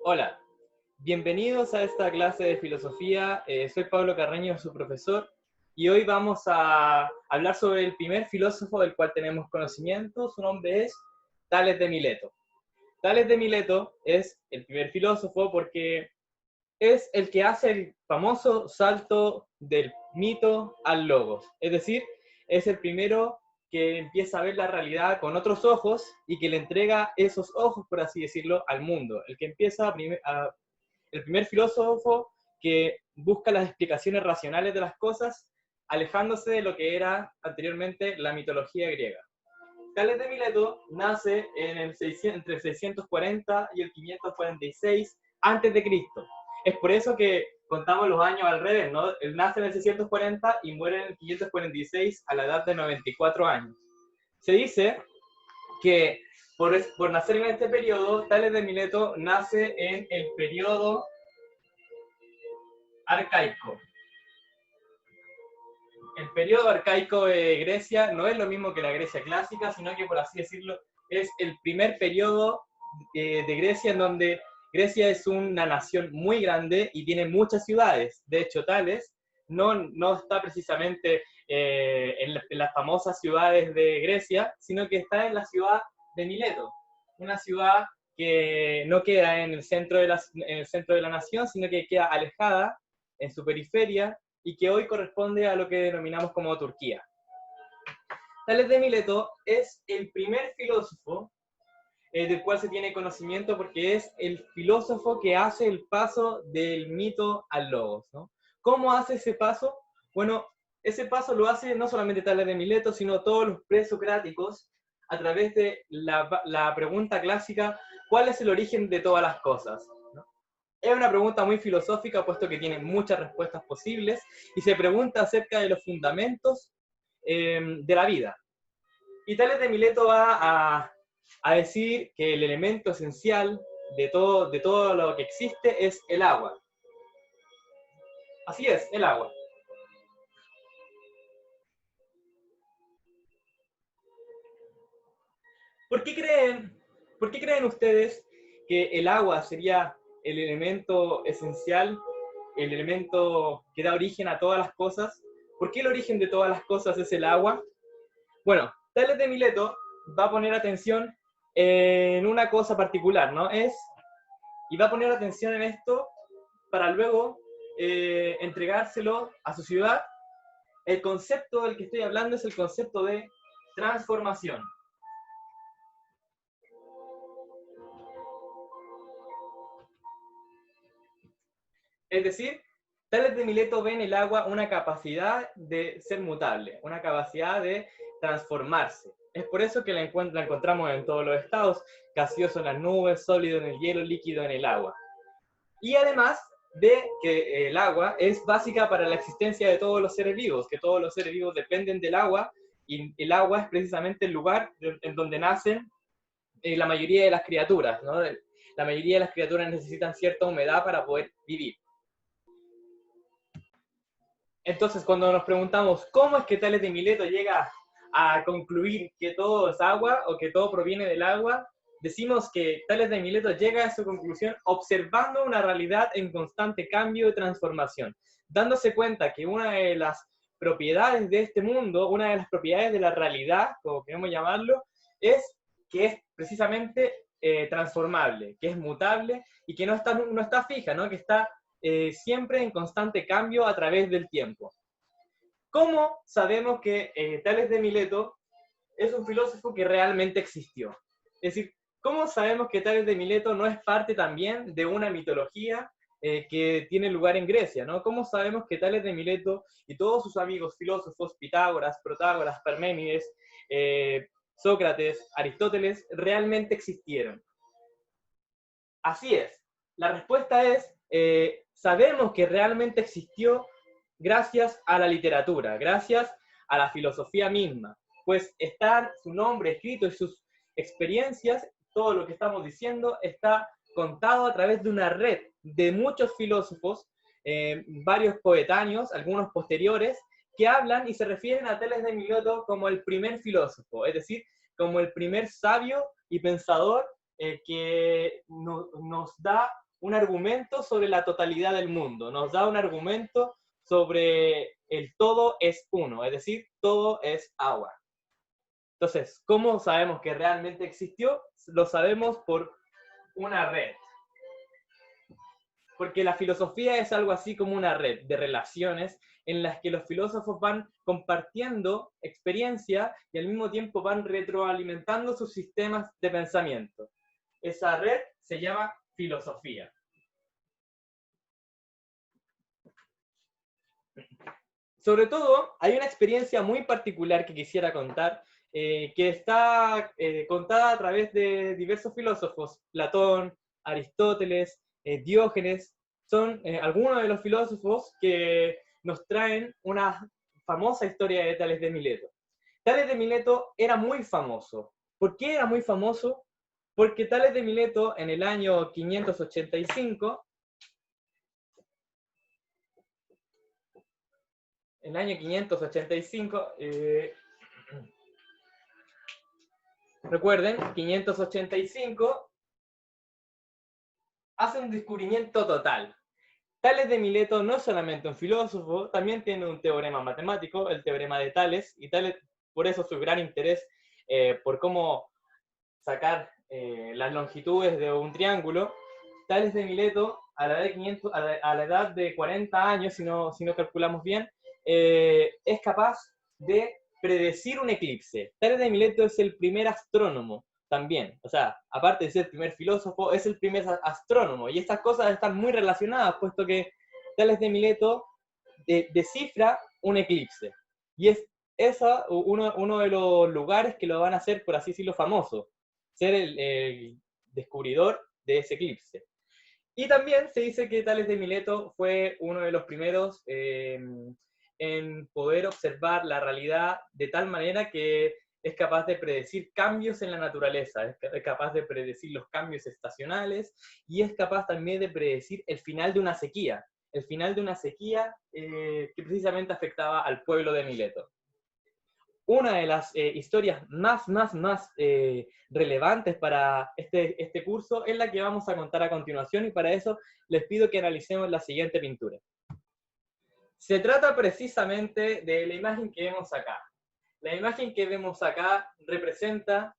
Hola, bienvenidos a esta clase de filosofía. Soy Pablo Carreño, su profesor, y hoy vamos a hablar sobre el primer filósofo del cual tenemos conocimiento. Su nombre es Tales de Mileto. Tales de Mileto es el primer filósofo porque es el que hace el famoso salto del mito al logos. Es decir, es el primero que empieza a ver la realidad con otros ojos y que le entrega esos ojos, por así decirlo, al mundo. El que empieza el primer filósofo que busca las explicaciones racionales de las cosas, alejándose de lo que era anteriormente la mitología griega. Tales de Mileto nace entre el 640 y el 546 a.C. Es por eso que contamos los años al revés, ¿no? Él nace en el 640 y muere en el 546 a la edad de 94 años. Se dice que por nacer en este periodo, Tales de Mileto nace en el periodo arcaico. El periodo arcaico de Grecia no es lo mismo que la Grecia clásica, sino que, por así decirlo, es el primer periodo de Grecia en donde Grecia es una nación muy grande y tiene muchas ciudades. De hecho, Tales no está precisamente en las famosas ciudades de Grecia, sino que está en la ciudad de Mileto, una ciudad que no queda en el centro de la nación, sino que queda alejada en su periferia y que hoy corresponde a lo que denominamos como Turquía. Tales de Mileto es el primer filósofo del cual se tiene conocimiento porque es el filósofo que hace el paso del mito al logos, ¿no? ¿Cómo hace ese paso? Bueno, ese paso lo hace no solamente Tales de Mileto, sino todos los presocráticos a través de la pregunta clásica, ¿cuál es el origen de todas las cosas? ¿No? Es una pregunta muy filosófica, puesto que tiene muchas respuestas posibles, y se pregunta acerca de los fundamentos de la vida. Y Tales de Mileto va a decir que el elemento esencial de todo lo que existe es el agua. Así es, el agua. ¿Por qué creen ustedes que el agua sería el elemento esencial, el elemento que da origen a todas las cosas? ¿Por qué el origen de todas las cosas es el agua? Bueno, Tales de Mileto va a poner atención en una cosa particular, ¿no? Y va a poner atención en esto para luego entregárselo a su ciudad. El concepto del que estoy hablando es el concepto de transformación. Es decir, Tales de Mileto ve en el agua una capacidad de ser mutable, una capacidad de transformarse. Es por eso que la encontramos en todos los estados, gaseoso en las nubes, sólido en el hielo, líquido en el agua. Y además ve que el agua es básica para la existencia de todos los seres vivos, que todos los seres vivos dependen del agua, y el agua es precisamente el lugar en donde nacen la mayoría de las criaturas, ¿no? La mayoría de las criaturas necesitan cierta humedad para poder vivir. Entonces, cuando nos preguntamos cómo es que Tales de Mileto llega a concluir que todo es agua o que todo proviene del agua, decimos que Tales de Mileto llega a su conclusión observando una realidad en constante cambio y transformación, dándose cuenta que una de las propiedades de este mundo, una de las propiedades de la realidad, como queremos llamarlo, es que es precisamente transformable, que es mutable y que no está fija, ¿no? Que está siempre en constante cambio a través del tiempo. ¿Cómo sabemos que Tales de Mileto es un filósofo que realmente existió? Es decir, ¿cómo sabemos que Tales de Mileto no es parte también de una mitología que tiene lugar en Grecia, ¿no? ¿Cómo sabemos que Tales de Mileto y todos sus amigos filósofos, Pitágoras, Protágoras, Parménides, Sócrates, Aristóteles, realmente existieron? Así es. La respuesta es, sabemos que realmente existió gracias a la literatura, gracias a la filosofía misma, pues está su nombre escrito y sus experiencias, todo lo que estamos diciendo, está contado a través de una red de muchos filósofos, varios coetáneos, algunos posteriores, que hablan y se refieren a Tales de Mileto como el primer filósofo, es decir, como el primer sabio y pensador que nos da un argumento sobre la totalidad del mundo, nos da un argumento sobre el todo es uno, es decir, todo es agua. Entonces, ¿cómo sabemos que realmente existió? Lo sabemos por una red. Porque la filosofía es algo así como una red de relaciones en las que los filósofos van compartiendo experiencia y al mismo tiempo van retroalimentando sus sistemas de pensamiento. Esa red se llama filosofía. Sobre todo, hay una experiencia muy particular que quisiera contar, que está contada a través de diversos filósofos, Platón, Aristóteles, Diógenes, son algunos de los filósofos que nos traen una famosa historia de Tales de Mileto. Tales de Mileto era muy famoso. ¿Por qué era muy famoso? Porque Tales de Mileto en el año 585, en el año 585, recuerden, 585, hace un descubrimiento total. Tales de Mileto no es solamente un filósofo, también tiene un teorema matemático, el teorema de Tales, y Tales, por eso su gran interés por cómo sacar las longitudes de un triángulo. Tales de Mileto, a la edad de 40 años, si no calculamos bien, es capaz de predecir un eclipse. Tales de Mileto es el primer astrónomo también, o sea, aparte de ser el primer filósofo, es el primer astrónomo, y estas cosas están muy relacionadas, puesto que Tales de Mileto descifra un eclipse, y es uno de los lugares que lo van a hacer, por así decirlo, famoso, ser el descubridor de ese eclipse. Y también se dice que Tales de Mileto fue uno de los primeros en poder observar la realidad de tal manera que es capaz de predecir cambios en la naturaleza, es capaz de predecir los cambios estacionales y es capaz también de predecir el final de una sequía, que precisamente afectaba al pueblo de Mileto. Una de las historias más relevantes para este curso es la que vamos a contar a continuación, y para eso les pido que analicemos la siguiente pintura. Se trata precisamente de la imagen que vemos acá. La imagen que vemos acá representa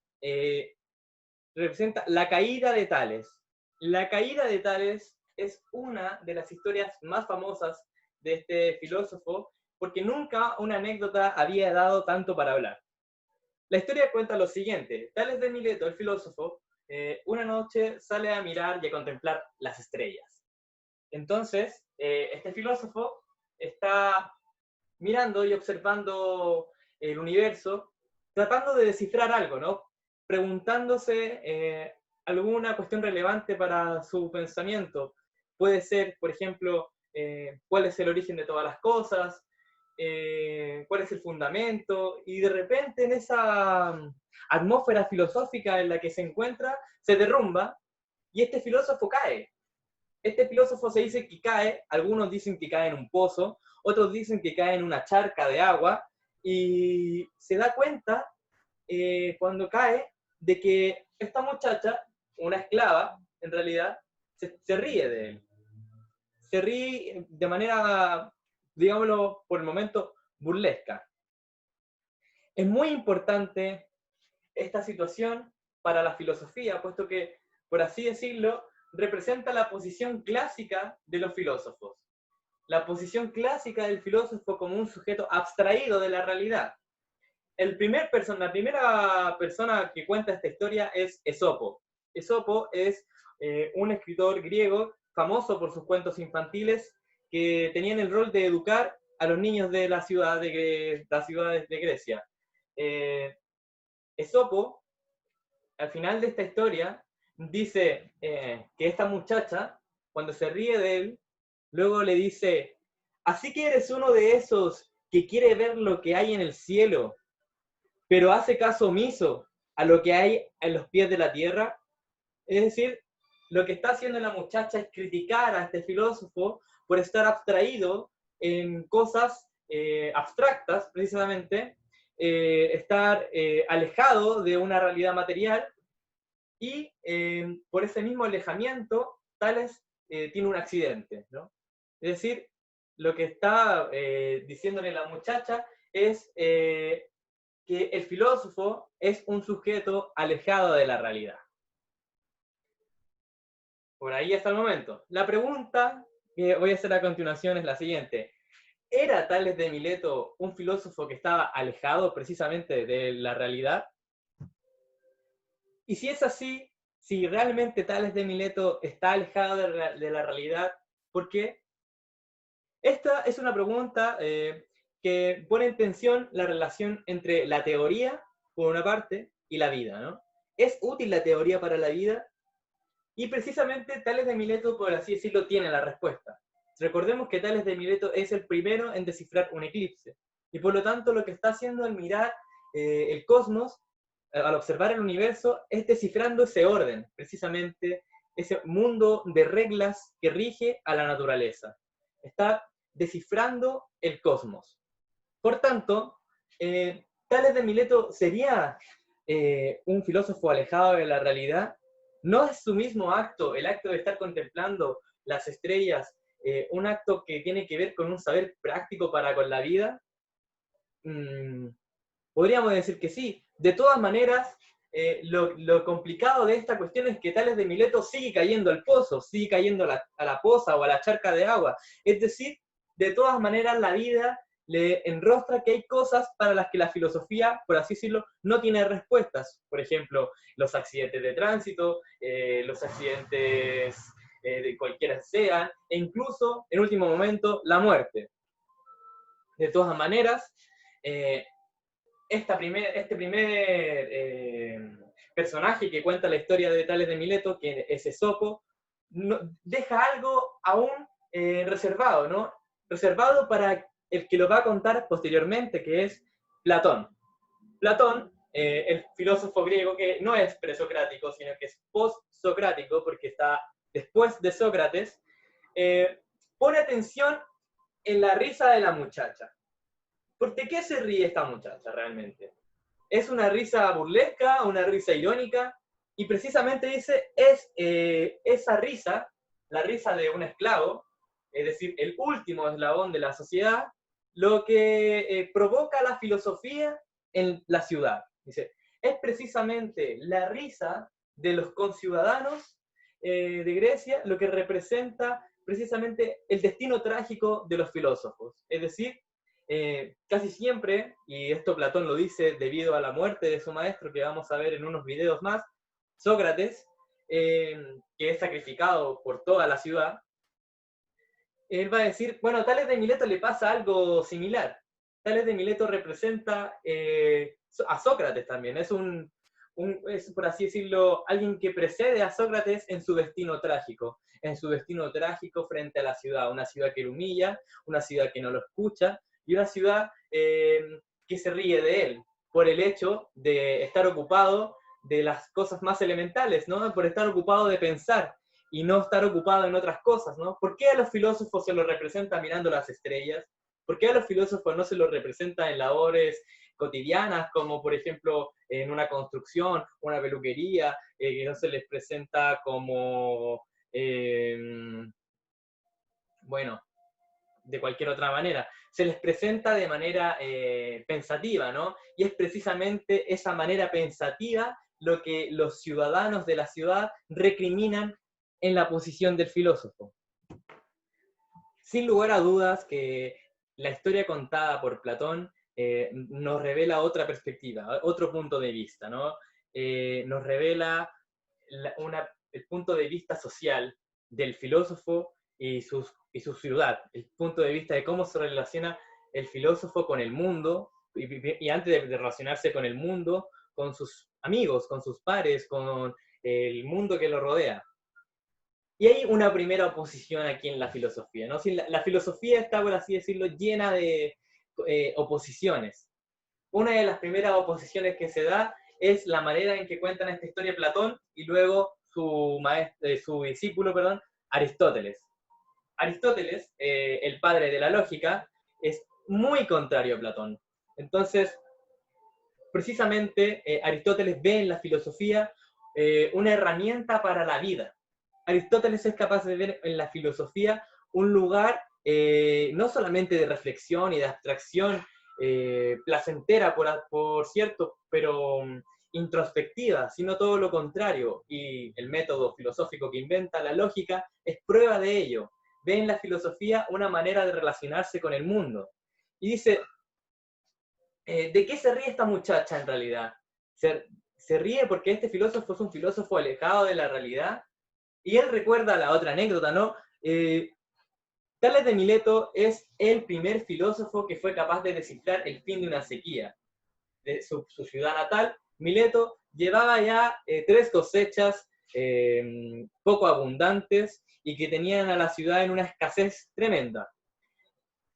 la caída de Tales. La caída de Tales es una de las historias más famosas de este filósofo, porque nunca una anécdota había dado tanto para hablar. La historia cuenta lo siguiente: Tales de Mileto, el filósofo, una noche sale a mirar y a contemplar las estrellas. Entonces, este filósofo está mirando y observando el universo, tratando de descifrar algo, ¿no? Preguntándose alguna cuestión relevante para su pensamiento. Puede ser, por ejemplo, cuál es el origen de todas las cosas, cuál es el fundamento, y de repente en esa atmósfera filosófica en la que se encuentra, se derrumba y este filósofo cae. Este filósofo se dice que cae, algunos dicen que cae en un pozo, otros dicen que cae en una charca de agua, y se da cuenta cuando cae de que esta muchacha, una esclava, en realidad, se ríe de él. Se ríe de manera, digámoslo por el momento, burlesca. Es muy importante esta situación para la filosofía, puesto que, por así decirlo, representa la posición clásica de los filósofos. La posición clásica del filósofo como un sujeto abstraído de la realidad. La primera persona que cuenta esta historia es Esopo. Esopo es un escritor griego famoso por sus cuentos infantiles que tenían el rol de educar a los niños de las ciudades de Grecia. Esopo, al final de esta historia, dice que esta muchacha, cuando se ríe de él, luego le dice: así que eres uno de esos que quiere ver lo que hay en el cielo, pero hace caso omiso a lo que hay en los pies de la tierra. Es decir, lo que está haciendo la muchacha es criticar a este filósofo por estar abstraído en cosas abstractas, precisamente, estar alejado de una realidad material, y por ese mismo alejamiento, Tales tiene un accidente, ¿no? Es decir, lo que está diciéndole la muchacha es que el filósofo es un sujeto alejado de la realidad. Por ahí hasta el momento. La pregunta que voy a hacer a continuación es la siguiente. ¿Era Tales de Mileto un filósofo que estaba alejado precisamente de la realidad? Y si es así, si realmente Tales de Mileto está alejado de la realidad, ¿por qué? Esta es una pregunta que pone en tensión la relación entre la teoría, por una parte, y la vida, ¿no? ¿Es útil la teoría para la vida? Y precisamente Tales de Mileto, por así decirlo, tiene la respuesta. Recordemos que Tales de Mileto es el primero en descifrar un eclipse. Y por lo tanto, lo que está haciendo al mirar el cosmos, al observar el universo, es descifrando ese orden, precisamente ese mundo de reglas que rige a la naturaleza. Está descifrando el cosmos. Por tanto, Tales de Mileto sería un filósofo alejado de la realidad. ¿No es su mismo acto, el acto de estar contemplando las estrellas, un acto que tiene que ver con un saber práctico para con la vida? Podríamos decir que sí. De todas maneras, lo complicado de esta cuestión es que Tales de Mileto sigue cayendo al pozo, sigue cayendo a la poza o a la charca de agua. Es decir, de todas maneras la vida le enrostra que hay cosas para las que la filosofía, por así decirlo, no tiene respuestas. Por ejemplo, los accidentes de tránsito, los accidentes de cualquiera sean, e incluso, en último momento, la muerte. De todas maneras, este primer personaje que cuenta la historia de Tales de Mileto, que es Esopo, deja algo aún reservado, ¿no? Reservado para el que lo va a contar posteriormente, que es Platón. Platón, el filósofo griego que no es presocrático, sino que es post-socrático, porque está después de Sócrates, pone atención en la risa de la muchacha. ¿Por qué se ríe esta muchacha realmente? ¿Es una risa burlesca, una risa irónica? Y precisamente dice, es esa risa, la risa de un esclavo, es decir, el último eslabón de la sociedad, lo que provoca la filosofía en la ciudad. Dice, es precisamente la risa de los conciudadanos de Grecia lo que representa precisamente el destino trágico de los filósofos. Es decir, casi siempre, y esto Platón lo dice debido a la muerte de su maestro, que vamos a ver en unos videos más, Sócrates, que es sacrificado por toda la ciudad, él va a decir, bueno, a Tales de Mileto le pasa algo similar. Tales de Mileto representa a Sócrates también, es, por así decirlo, alguien que precede a Sócrates en su destino trágico frente a la ciudad, una ciudad que lo humilla, una ciudad que no lo escucha, y una ciudad que se ríe de él, por el hecho de estar ocupado de las cosas más elementales, ¿no? Por estar ocupado de pensar y no estar ocupado en otras cosas, ¿no? ¿Por qué a los filósofos se los representa mirando las estrellas? ¿Por qué a los filósofos no se los representa en labores cotidianas, como por ejemplo en una construcción, una peluquería, que no se les presenta como, bueno, de cualquier otra manera? Se les presenta de manera pensativa, ¿no? Y es precisamente esa manera pensativa lo que los ciudadanos de la ciudad recriminan en la posición del filósofo. Sin lugar a dudas que la historia contada por Platón nos revela otra perspectiva, otro punto de vista, ¿no? Nos revela el punto de vista social del filósofo y su ciudad, el punto de vista de cómo se relaciona el filósofo con el mundo, y antes de relacionarse con el mundo, con sus amigos, con sus pares, con el mundo que lo rodea. Y hay una primera oposición aquí en la filosofía, ¿no? Si la filosofía está, por así decirlo, llena de oposiciones. Una de las primeras oposiciones que se da es la manera en que cuentan esta historia Platón y luego su discípulo, perdón, Aristóteles. Aristóteles, el padre de la lógica, es muy contrario a Platón. Entonces, precisamente, Aristóteles ve en la filosofía una herramienta para la vida. Aristóteles es capaz de ver en la filosofía un lugar no solamente de reflexión y de abstracción placentera, por cierto, pero introspectiva, sino todo lo contrario. Y el método filosófico que inventa, la lógica, es prueba de ello. Ve en la filosofía una manera de relacionarse con el mundo. Y dice, ¿de qué se ríe esta muchacha en realidad? Se ríe porque este filósofo es un filósofo alejado de la realidad. Y él recuerda la otra anécdota, ¿no? Tales de Mileto es el primer filósofo que fue capaz de descifrar el fin de una sequía. De su ciudad natal, Mileto llevaba ya 3 cosechas poco abundantes y que tenían a la ciudad en una escasez tremenda.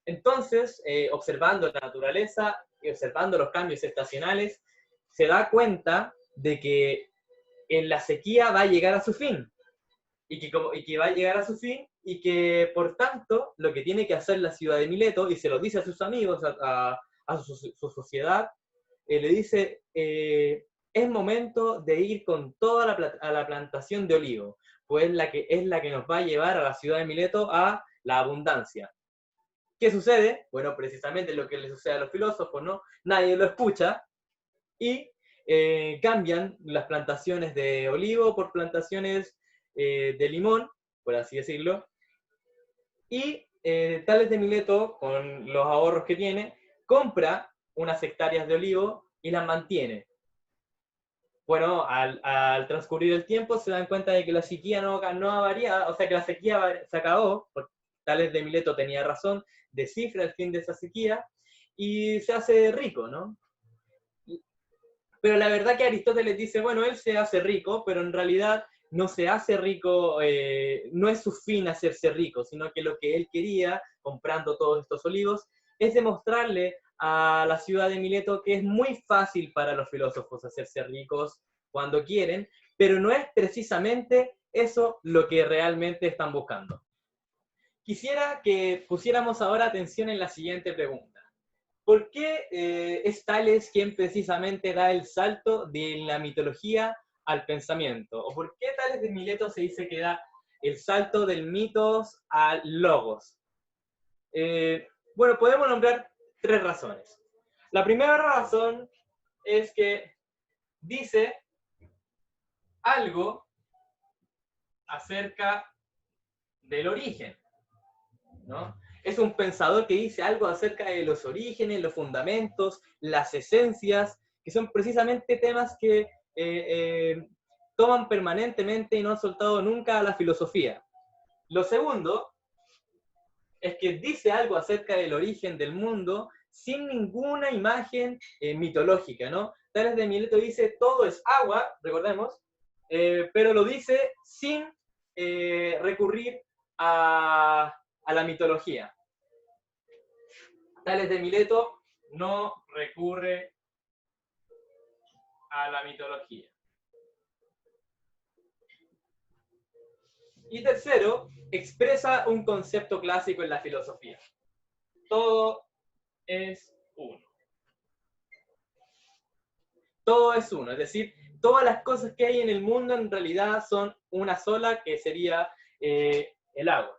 Entonces, observando la naturaleza y observando los cambios estacionales, se da cuenta de que en la sequía va a llegar a su fin. Y que va a llegar a su fin y que, por tanto, lo que tiene que hacer la ciudad de Mileto, y se lo dice a sus amigos, a su sociedad, le dice, es momento de ir con toda la plantación de olivo, pues es la que nos va a llevar a la ciudad de Mileto a la abundancia. ¿Qué sucede? Bueno, precisamente lo que le sucede a los filósofos, ¿no? Nadie lo escucha y cambian las plantaciones de olivo por plantaciones de limón, por así decirlo, y Tales de Mileto, con los ahorros que tiene, compra unas hectáreas de olivo y las mantiene. Bueno, al transcurrir el tiempo se dan cuenta de que la sequía no ha variado, o sea que la sequía se acabó, porque Tales de Mileto tenía razón, descifra el fin de esa sequía y se hace rico, ¿no? Pero la verdad que Aristóteles dice, bueno, él se hace rico, pero en realidad no se hace rico, no es su fin hacerse rico, sino que lo que él quería, comprando todos estos olivos, es demostrarle a la ciudad de Mileto que es muy fácil para los filósofos hacerse ricos cuando quieren, pero no es precisamente eso lo que realmente están buscando. Quisiera que pusiéramos ahora atención en la siguiente pregunta. ¿Por qué es Tales quien precisamente da el salto de la mitología al pensamiento? ¿O por qué Tales de Mileto se dice que da el salto del mitos al logos? Bueno, podemos nombrar 3 razones. La primera razón es que dice algo acerca del origen, ¿no? Es un pensador que dice algo acerca de los orígenes, los fundamentos, las esencias, que son precisamente temas que toman permanentemente y no han soltado nunca a la filosofía. Lo segundo es que dice algo acerca del origen del mundo sin ninguna imagen mitológica, ¿no? Tales de Mileto dice todo es agua, recordemos, pero lo dice sin recurrir a la mitología. Tales de Mileto no recurre a la mitología. Y tercero, expresa un concepto clásico en la filosofía. Todo es uno. Todo es uno, es decir, todas las cosas que hay en el mundo en realidad son una sola, que sería el agua.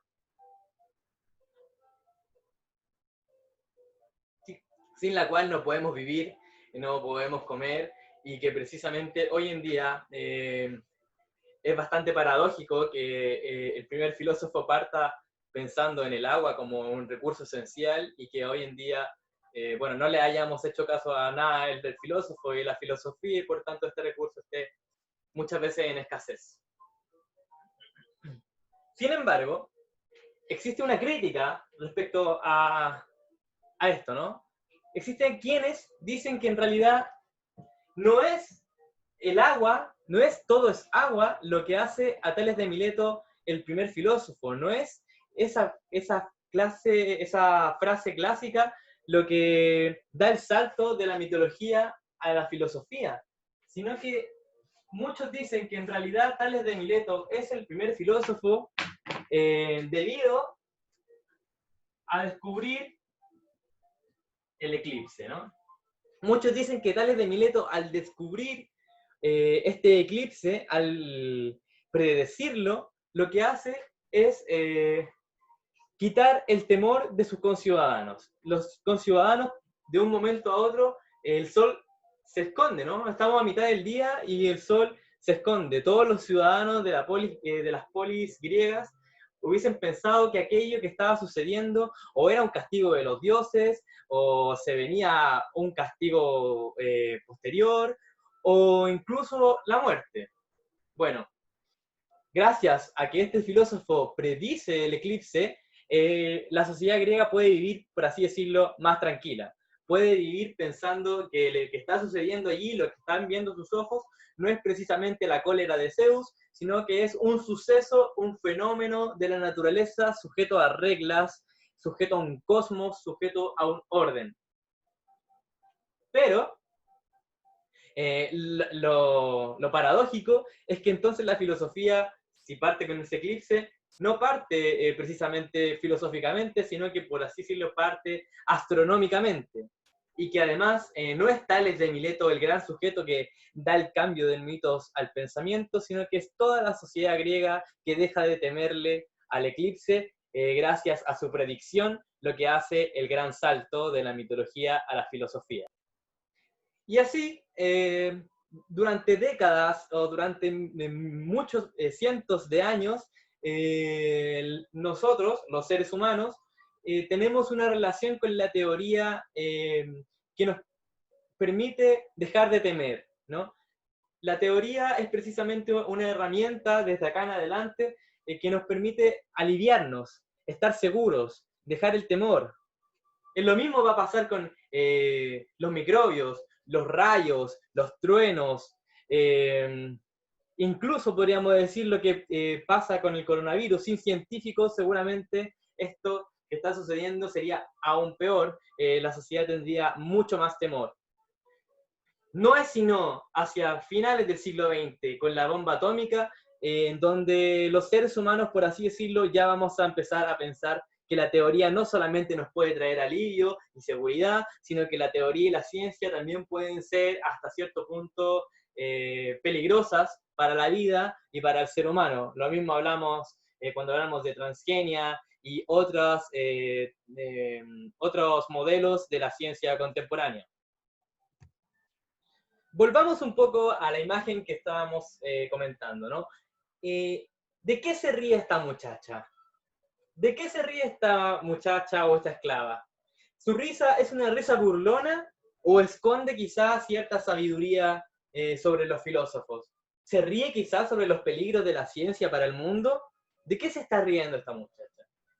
Sin la cual no podemos vivir, no podemos comer, y que precisamente hoy en día es bastante paradójico que el primer filósofo parta pensando en el agua como un recurso esencial y que hoy en día, bueno, no le hayamos hecho caso a nada del filósofo y la filosofía y por tanto este recurso esté muchas veces en escasez. Sin embargo, existe una crítica respecto a esto, ¿no? Existen quienes dicen que en realidad no es el agua, no es todo es agua lo que hace a Tales de Mileto el primer filósofo, no es esa frase clásica lo que da el salto de la mitología a la filosofía, sino que muchos dicen que en realidad Tales de Mileto es el primer filósofo debido a descubrir el eclipse, ¿no? Muchos dicen que Tales de Mileto, al descubrir este eclipse, al predecirlo, lo que hace es quitar el temor de sus conciudadanos. Los conciudadanos, de un momento a otro, el sol se esconde, ¿no? Estamos a mitad del día y el sol se esconde. Todos los ciudadanos de las polis griegas hubiesen pensado que aquello que estaba sucediendo o era un castigo de los dioses, o se venía un castigo posterior, o incluso la muerte. Bueno, gracias a que este filósofo predice el eclipse, la sociedad griega puede vivir, por así decirlo, más tranquila. Puede vivir pensando que lo que está sucediendo allí, lo que están viendo sus ojos, no es precisamente la cólera de Zeus, sino que es un suceso, un fenómeno de la naturaleza sujeto a reglas, sujeto a un cosmos, sujeto a un orden. Pero lo paradójico es que entonces la filosofía, si parte con ese eclipse, no parte precisamente filosóficamente, sino que, por así decirlo, parte astronómicamente. Y que además no es Tales de Mileto el gran sujeto que da el cambio del mitos al pensamiento, sino que es toda la sociedad griega que deja de temerle al eclipse gracias a su predicción, lo que hace el gran salto de la mitología a la filosofía. Y así, durante décadas o durante muchos cientos de años, nosotros, los seres humanos, tenemos una relación con la teoría que nos permite dejar de temer, ¿no? La teoría es precisamente una herramienta desde acá en adelante que nos permite aliviarnos, estar seguros, dejar el temor. Lo mismo va a pasar con los microbios, los rayos, los truenos, incluso podríamos decir lo que pasa con el coronavirus. Sin científicos, seguramente esto que está sucediendo sería aún peor. La sociedad tendría mucho más temor. No es sino hacia finales del siglo XX, con la bomba atómica, en donde los seres humanos, por así decirlo, ya vamos a empezar a pensar que la teoría no solamente nos puede traer alivio y seguridad, sino que la teoría y la ciencia también pueden ser hasta cierto punto peligrosas para la vida y para el ser humano. Lo mismo hablamos cuando hablamos de transgenia y otros modelos de la ciencia contemporánea. Volvamos un poco a la imagen que estábamos comentando, ¿no? ¿De qué se ríe esta muchacha? ¿De qué se ríe esta muchacha o esta esclava? ¿Su risa es una risa burlona o esconde quizás cierta sabiduría sobre los filósofos? ¿Se ríe quizás sobre los peligros de la ciencia para el mundo? ¿De qué se está riendo esta muchacha?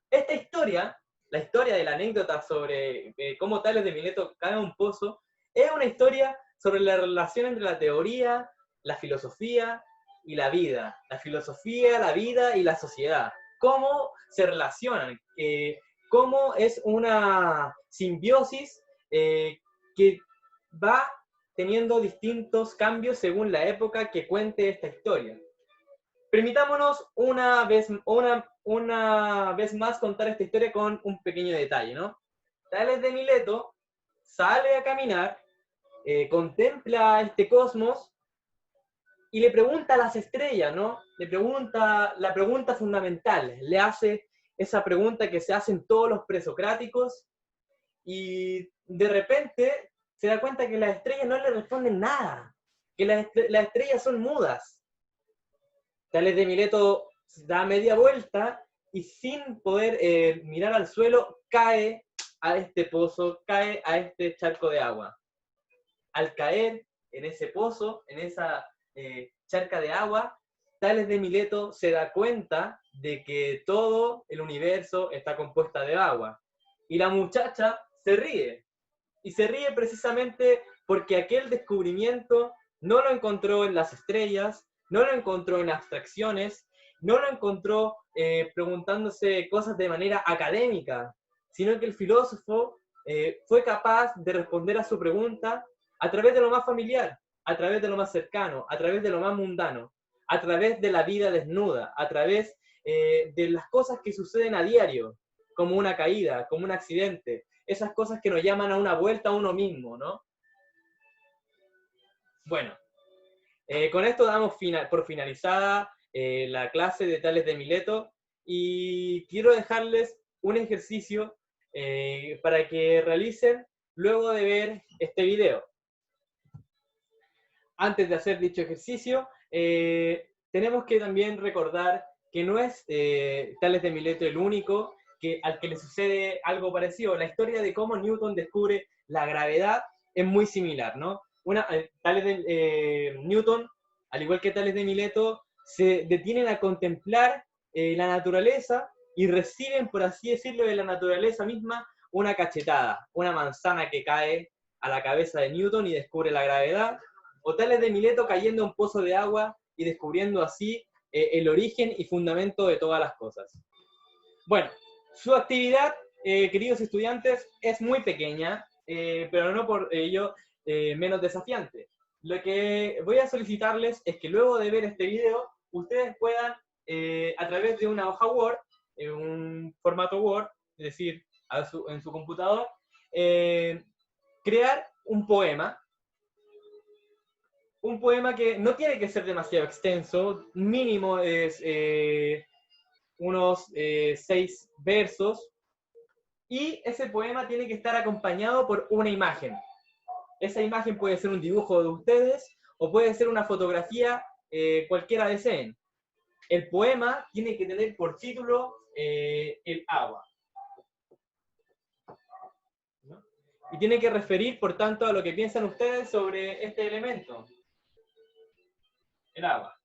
Esta historia, la historia de la anécdota sobre cómo Tales de Mileto cae a un pozo, es una historia sobre la relación entre la teoría, la filosofía y la vida. La filosofía, la vida y la sociedad. Cómo se relacionan, cómo es una simbiosis que va teniendo distintos cambios según la época que cuente esta historia. Permitámonos una vez más contar esta historia con un pequeño detalle, ¿no? Tales de Mileto sale a caminar, contempla este cosmos y le pregunta a las estrellas, ¿no? Le pregunta la pregunta fundamental, le hace esa pregunta que se hacen todos los presocráticos y de repente se da cuenta que las estrellas no le responden nada, que las estrellas son mudas. Tales de Mileto da media vuelta y sin poder mirar al suelo cae a este pozo, cae a este charco de agua. Al caer en ese pozo, en esa charca de agua, Tales de Mileto se da cuenta de que todo el universo está compuesto de agua. Y la muchacha se ríe. Y se ríe precisamente porque aquel descubrimiento no lo encontró en las estrellas, no lo encontró en abstracciones, no lo encontró preguntándose cosas de manera académica, sino que el filósofo fue capaz de responder a su pregunta a través de lo más familiar, a través de lo más cercano, a través de lo más mundano, a través de la vida desnuda, a través de las cosas que suceden a diario, como una caída, como un accidente, esas cosas que nos llaman a una vuelta a uno mismo, ¿no? Bueno, con esto damos por finalizada la clase de Tales de Mileto y quiero dejarles un ejercicio para que realicen luego de ver este video. Antes de hacer dicho ejercicio, tenemos que también recordar que no es Tales de Mileto el único al que le sucede algo parecido. La historia de cómo Newton descubre la gravedad es muy similar, ¿no? Newton, al igual que Tales de Mileto, se detienen a contemplar la naturaleza y reciben, por así decirlo, de la naturaleza misma una cachetada, una manzana que cae a la cabeza de Newton y descubre la gravedad, o Tales de Mileto cayendo a un pozo de agua y descubriendo así el origen y fundamento de todas las cosas. Bueno, su actividad, queridos estudiantes, es muy pequeña, pero no por ello menos desafiante. Lo que voy a solicitarles es que luego de ver este video, ustedes puedan, a través de una hoja Word, un formato Word, es decir, en su computador, crear un poema que no tiene que ser demasiado extenso, mínimo es unos 6 versos, y ese poema tiene que estar acompañado por una imagen. Esa imagen puede ser un dibujo de ustedes o puede ser una fotografía, cualquiera deseen. El poema tiene que tener por título el agua. ¿No? Y tiene que referir, por tanto, a lo que piensan ustedes sobre este elemento, el agua.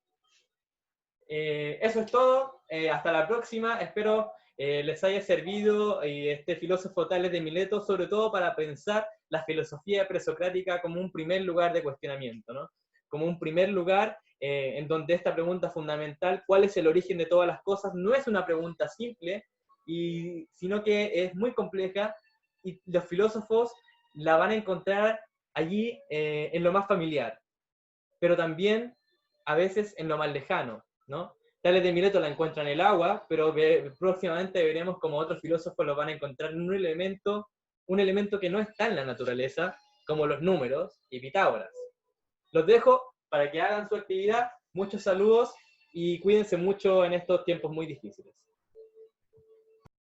Eso es todo. Hasta la próxima. Espero les haya servido este filósofo Tales de Mileto, sobre todo para pensar la filosofía presocrática como un primer lugar de cuestionamiento, ¿no? Como un primer lugar en donde esta pregunta fundamental, ¿cuál es el origen de todas las cosas?, no es una pregunta simple, sino que es muy compleja, y los filósofos la van a encontrar allí en lo más familiar, pero también a veces en lo más lejano, ¿no? Tales de Mileto la encuentra en el agua, pero próximamente veremos cómo otros filósofos lo van a encontrar en un elemento que no está en la naturaleza, como los números y Pitágoras. Los dejo para que hagan su actividad. Muchos saludos y cuídense mucho en estos tiempos muy difíciles.